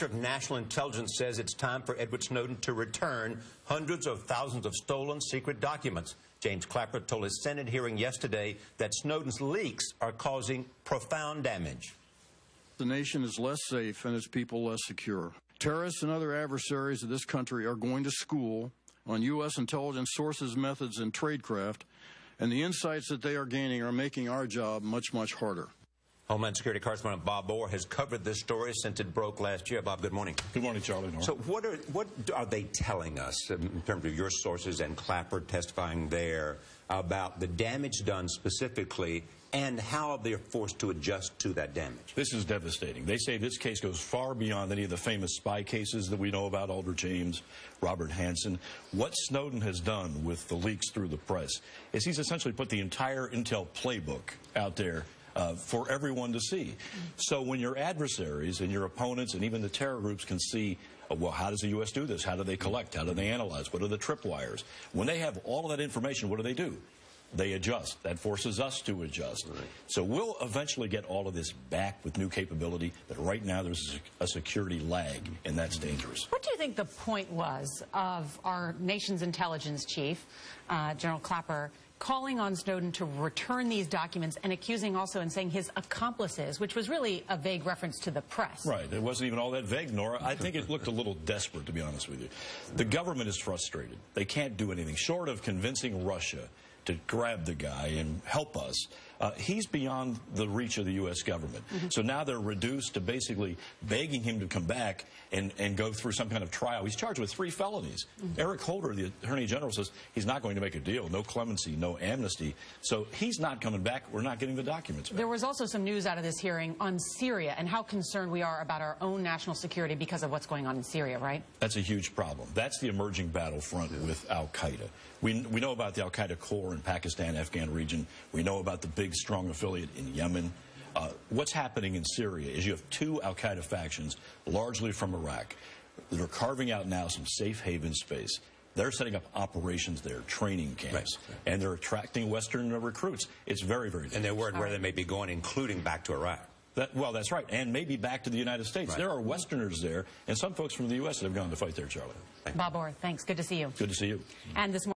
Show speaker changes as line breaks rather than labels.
Of National Intelligence says it's time for Edward Snowden to return hundreds of thousands of stolen secret documents. James Clapper told his Senate hearing yesterday that Snowden's leaks are causing profound damage.
The nation is less safe and its people less secure. Terrorists and other adversaries of this country are going to school on U.S. intelligence sources, methods, and tradecraft, and the insights that they are gaining are making our job much, much harder.
Homeland Security correspondent Bob Orr has covered this story since it broke last year. Bob, good morning.
Good morning, Charlie.
So what are they telling us in terms of your sources and Clapper testifying there about the damage done specifically and how they're forced to adjust to that damage?
This is devastating. They say this case goes far beyond any of the famous spy cases that we know about, Aldrich James, Robert Hansen. What Snowden has done with the leaks through the press is he's essentially put the entire intel playbook out there for everyone to see. So when your adversaries and your opponents and even the terror groups can see, well, how does the U.S. do this? How do they collect? How do they analyze? What are the tripwires? When they have all of that information, what do? They adjust. That forces us to adjust. Right. So we'll eventually get all of this back with new capability, but right now there's a security lag, and that's dangerous.
What do you think the point was of our nation's intelligence chief, General Clapper, calling on Snowden to return these documents and accusing also and saying his accomplices, which was really a vague reference to the press?
Right. It wasn't even all that vague, Nora. I think it looked a little desperate, to be honest with you. The government is frustrated. They can't do anything short of convincing Russia to grab the guy and help us. He's beyond the reach of the U.S. government. So now they're reduced to basically begging him to come back and go through some kind of trial. He's charged with 3 felonies. Eric Holder, the Attorney General, says he's not going to make a deal. No clemency, no amnesty. So he's not coming back. We're not getting the documents back.
There was also some news out of this hearing on Syria and how concerned we are about our own national security because of what's going on in Syria, right?
That's a huge problem. That's the emerging battlefront with al-Qaeda. We know about the al-Qaeda core in Pakistan, Afghan region. We know about the big, strong affiliate in Yemen. What's happening in Syria is you have 2 al-Qaeda factions, largely from Iraq, that are carving out now some safe haven space. They're setting up operations there, training camps, and they're attracting Western recruits. It's very, very dangerous.
And they're worried where they may be going, including back to Iraq.
Well, that's right, and maybe back to the United States. There are Westerners there, and some folks from the U.S. that have gone to fight there, Charlie.
Bob Orr, thanks. Good to see you.
Good to see you.
And this morning